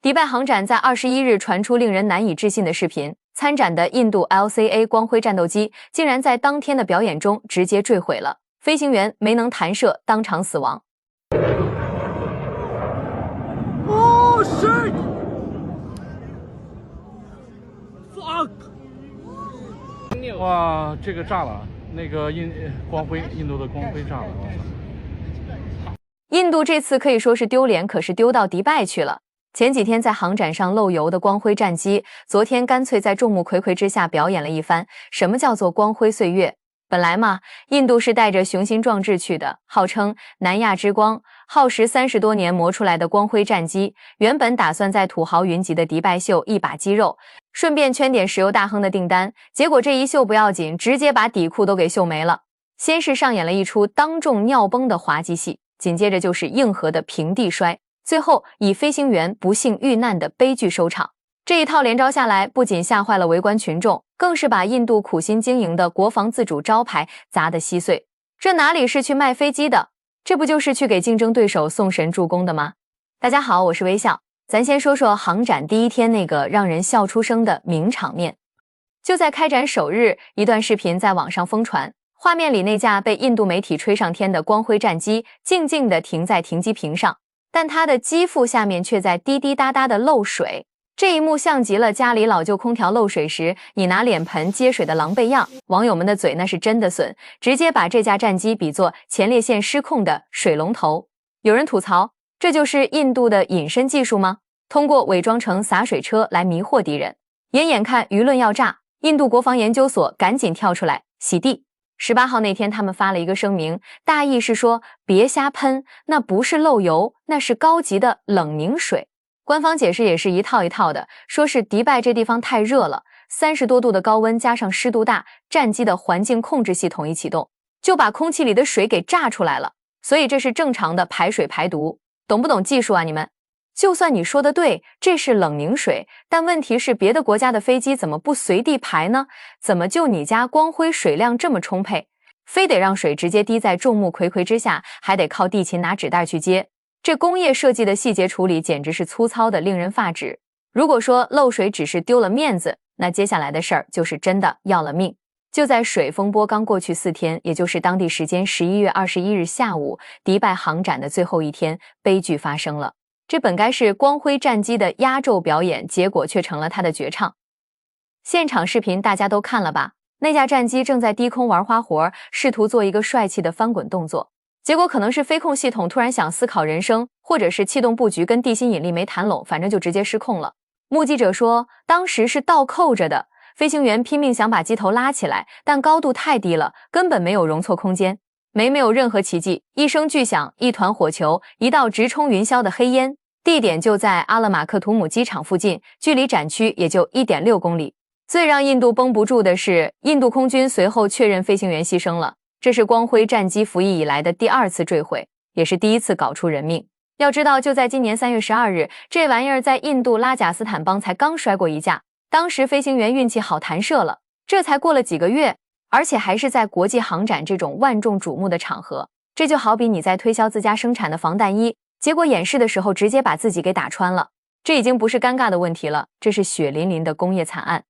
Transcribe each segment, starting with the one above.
迪拜航展在21日传出令人难以置信的视频，参展的印度 LCA 光辉战斗机竟然在当天的表演中直接坠毁了，飞行员没能弹射，当场死亡。Oh shit! Fuck! 哇，这个炸了，那个印度的光辉炸了。印度这次可以说是丢脸，可是丢到迪拜去了。前几天在航展上漏油的光辉战机，昨天干脆在众目睽睽之下表演了一番。什么叫做光辉岁月？本来嘛，印度是带着雄心壮志去的，号称南亚之光，耗时30多年磨出来的光辉战机，原本打算在土豪云集的迪拜秀一把肌肉，顺便圈点石油大亨的订单。结果这一秀不要紧，直接把底裤都给秀没了。先是上演了一出当众尿崩的滑稽戏，紧接着就是硬核的平地摔，最后以飞行员不幸遇难的悲剧收场。这一套连招下来，不仅吓坏了围观群众，更是把印度苦心经营的国防自主招牌砸得稀碎。这哪里是去卖飞机的，这不就是去给竞争对手送神助攻的吗？大家好，我是微笑，咱先说说航展第一天那个让人笑出声的名场面。就在开展首日，一段视频在网上疯传，画面里那架被印度媒体吹上天的光辉战机静静地停在停机坪上，但它的机腹下面却在滴滴答答的漏水。这一幕像极了家里老旧空调漏水时你拿脸盆接水的狼狈样，网友们的嘴那是真的损，直接把这架战机比作前列腺失控的水龙头。有人吐槽，这就是印度的隐身技术吗？通过伪装成洒水车来迷惑敌人。眼看舆论要炸，印度国防研究所赶紧跳出来洗地。18号那天他们发了一个声明，大意是说别瞎喷，那不是漏油，那是高级的冷凝水。官方解释也是一套一套的，说是迪拜这地方太热了，30多度的高温加上湿度大，战机的环境控制系统一启动，就把空气里的水给炸出来了，所以这是正常的排水排毒。懂不懂技术啊你们？就算你说的对，这是冷凝水，但问题是别的国家的飞机怎么不随地排呢？怎么就你家光辉水量这么充沛，非得让水直接滴在众目睽睽之下，还得靠地勤拿纸袋去接？这工业设计的细节处理简直是粗糙的令人发指。如果说漏水只是丢了面子，那接下来的事儿就是真的要了命。就在水风波刚过去4天，也就是当地时间11月21日下午，迪拜航展的最后一天，悲剧发生了。这本该是光辉战机的压轴表演，结果却成了他的绝唱。现场视频大家都看了吧？那架战机正在低空玩花活，试图做一个帅气的翻滚动作。结果可能是飞控系统突然想思考人生，或者是气动布局跟地心引力没谈拢，反正就直接失控了。目击者说，当时是倒扣着的，飞行员拼命想把机头拉起来，但高度太低了，根本没有容错空间。没有任何奇迹，一声巨响，一团火球，一道直冲云霄的黑烟，地点就在阿勒马克图姆机场附近，距离展区也就1.6公里。最让印度绷不住的是，印度空军随后确认飞行员牺牲了。这是光辉战机服役以来的第2次坠毁，也是第1次搞出人命。要知道，就在今年3月12日，这玩意儿在印度拉贾斯坦邦才刚摔过一架，当时飞行员运气好弹射了，这才过了几个月，而且还是在国际航展这种万众瞩目的场合。这就好比你在推销自家生产的防弹衣，结果演示的时候直接把自己给打穿了，这已经不是尴尬的问题了，这是血淋淋的工业惨案。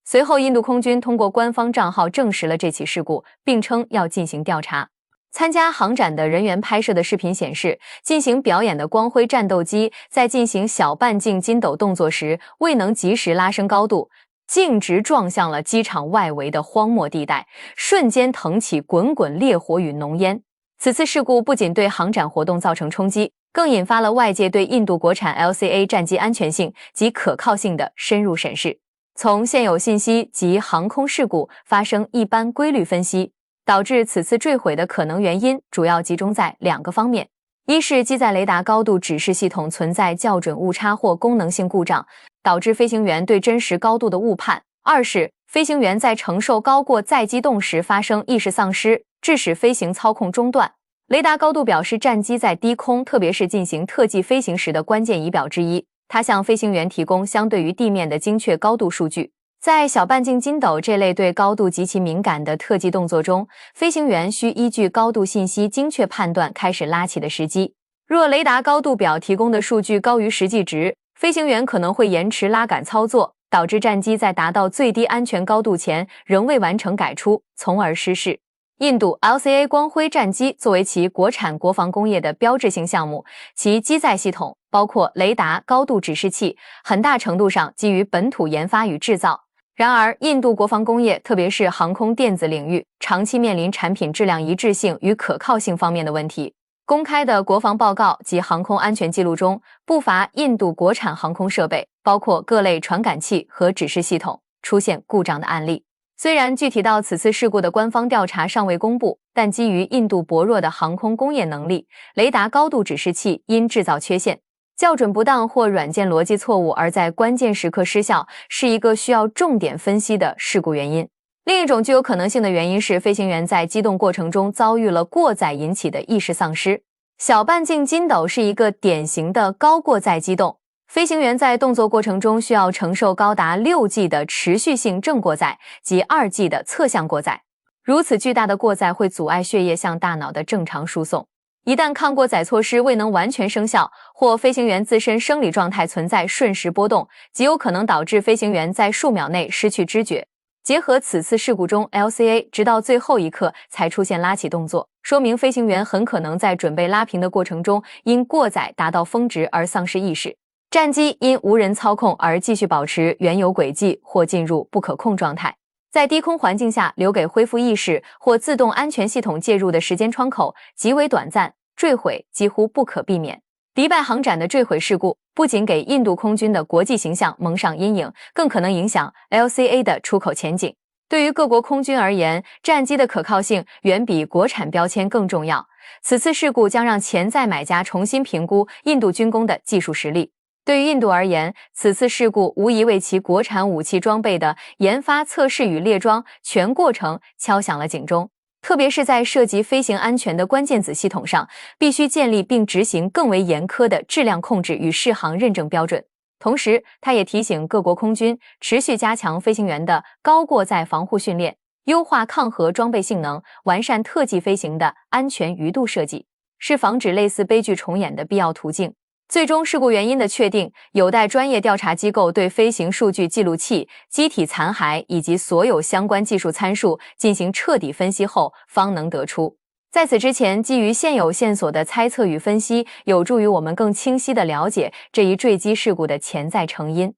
随后，印度空军通过官方账号证实了这起事故，并称要进行调查。参加航展的人员拍摄的视频显示，进行表演的光辉战斗机在进行小半径筋斗动作时，未能及时拉升高度，径直撞向了机场外围的荒漠地带，瞬间腾起滚滚烈火与浓烟。此次事故不仅对航展活动造成冲击，更引发了外界对印度国产 LCA 战机安全性及可靠性的深入审视。从现有信息及航空事故发生一般规律分析，导致此次坠毁的可能原因主要集中在2个方面：一是机载雷达高度指示系统存在校准误差或功能性故障，导致飞行员对真实高度的误判；二是飞行员在承受高过载机动时发生意识丧失，致使飞行操控中断。雷达高度表示战机在低空，特别是进行特技飞行时的关键仪表之一。它向飞行员提供相对于地面的精确高度数据。在小半径筋斗这类对高度极其敏感的特技动作中，飞行员需依据高度信息精确判断开始拉起的时机。若雷达高度表提供的数据高于实际值，飞行员可能会延迟拉杆操作，导致战机在达到最低安全高度前仍未完成改出，从而失事。印度 LCA 光辉战机作为其国产国防工业的标志性项目，其机载系统包括雷达、高度指示器，很大程度上基于本土研发与制造。然而，印度国防工业，特别是航空电子领域，长期面临产品质量一致性与可靠性方面的问题。公开的国防报告及航空安全记录中，不乏印度国产航空设备，包括各类传感器和指示系统出现故障的案例。虽然具体到此次事故的官方调查尚未公布，但基于印度薄弱的航空工业能力，雷达高度指示器因制造缺陷、校准不当或软件逻辑错误而在关键时刻失效，是一个需要重点分析的事故原因。另一种具有可能性的原因是，飞行员在机动过程中遭遇了过载引起的意识丧失。小半径筋斗是一个典型的高过载机动。飞行员在动作过程中需要承受高达6G 的持续性正过载及2G 的侧向过载。如此巨大的过载会阻碍血液向大脑的正常输送。一旦抗过载措施未能完全生效，或飞行员自身生理状态存在瞬时波动，极有可能导致飞行员在数秒内失去知觉。结合此次事故中 LCA 直到最后一刻才出现拉起动作，说明飞行员很可能在准备拉平的过程中因过载达到峰值而丧失意识。战机因无人操控而继续保持原有轨迹或进入不可控状态，在低空环境下留给恢复意识或自动安全系统介入的时间窗口极为短暂，坠毁几乎不可避免。迪拜航展的坠毁事故不仅给印度空军的国际形象蒙上阴影，更可能影响 LCA 的出口前景。对于各国空军而言，战机的可靠性远比国产标签更重要。此次事故将让潜在买家重新评估印度军工的技术实力。对于印度而言，此次事故无疑为其国产武器装备的研发、测试与列装全过程敲响了警钟。特别是在涉及飞行安全的关键子系统上，必须建立并执行更为严苛的质量控制与适航认证标准。同时，他也提醒各国空军持续加强飞行员的高过载防护训练，优化抗核装备性能，完善特技飞行的安全鱼度设计，是防止类似悲剧重演的必要途径。最终事故原因的确定，有待专业调查机构对飞行数据记录器、机体残骸以及所有相关技术参数进行彻底分析后方能得出。在此之前，基于现有线索的猜测与分析，有助于我们更清晰地了解这一坠机事故的潜在成因。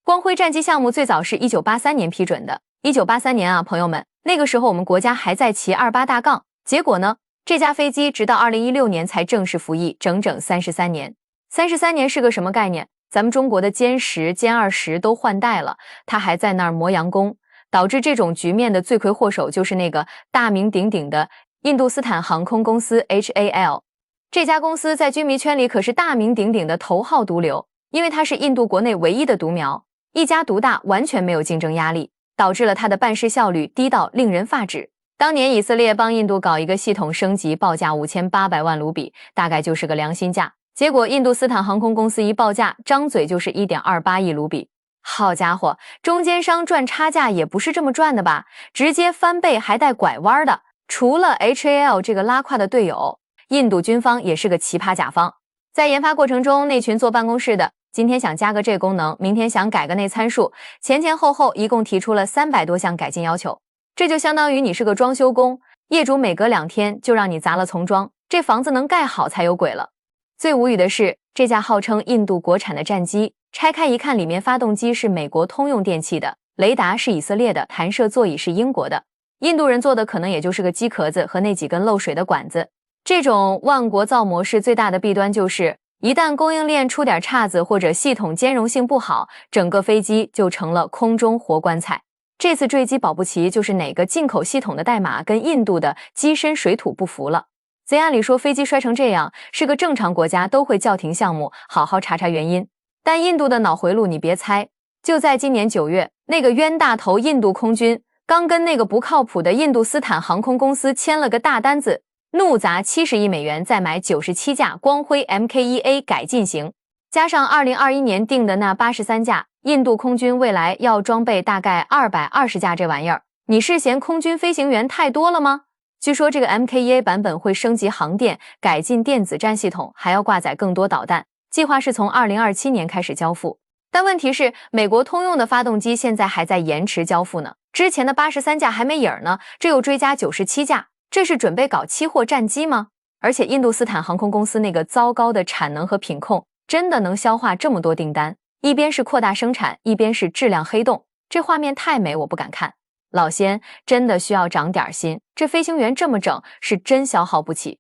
光辉战机项目最早是1983年批准的。1983年啊，朋友们，那个时候我们国家还在骑28大杠。结果呢，这架飞机直到2016年才正式服役，整整33年。33年是个什么概念？咱们中国的歼10、歼20都换代了，它还在那儿磨洋工。导致这种局面的罪魁祸首就是那个大名鼎鼎的印度斯坦航空公司 HAL。 这家公司在军迷圈里可是大名鼎鼎的头号毒瘤，因为它是印度国内唯一的独苗，一家独大，完全没有竞争压力，导致了它的办事效率低到令人发指。当年以色列帮印度搞一个系统升级，报价5800万卢比，大概就是个良心价。结果印度斯坦航空公司一报价，张嘴就是 1.28 亿卢比。好家伙，中间商赚差价也不是这么赚的吧？直接翻倍还带拐弯的。除了 HAL 这个拉胯的队友，印度军方也是个奇葩甲方。在研发过程中，那群坐办公室的今天想加个这功能，明天想改个那参数，前前后后一共提出了300多项改进要求。这就相当于你是个装修工，业主每隔2天就让你砸了重装，这房子能盖好才有鬼了。最无语的是，这架号称印度国产的战机，拆开一看，里面发动机是美国通用电气的，雷达是以色列的，弹射座椅是英国的。印度人做的可能也就是个机壳子和那几根漏水的管子。这种万国造模式最大的弊端就是，一旦供应链出点岔子或者系统兼容性不好，整个飞机就成了空中活棺材。这次坠机保不齐就是哪个进口系统的代码跟印度的机身水土不符了。贼按理说飞机摔成这样，是个正常国家都会叫停项目，好好查查原因。但印度的脑回路你别猜，就在今年9月，那个冤大头印度空军刚跟那个不靠谱的印度斯坦航空公司签了个大单子，怒砸70亿美元再买97架光辉 MK1A 改进型，加上2021年订的那83架，印度空军未来要装备大概220架这玩意儿。你是嫌空军飞行员太多了吗？据说这个 MK1A 版本会升级航电，改进电子战系统，还要挂载更多导弹。计划是从2027年开始交付。但问题是，美国通用的发动机现在还在延迟交付呢，之前的83架还没影儿呢，这又追加97架，这是准备搞期货战机吗？而且印度斯坦航空公司那个糟糕的产能和品控，真的能消化这么多订单？一边是扩大生产，一边是质量黑洞，这画面太美，我不敢看。老仙真的需要长点心，这飞行员这么整是真消耗不起。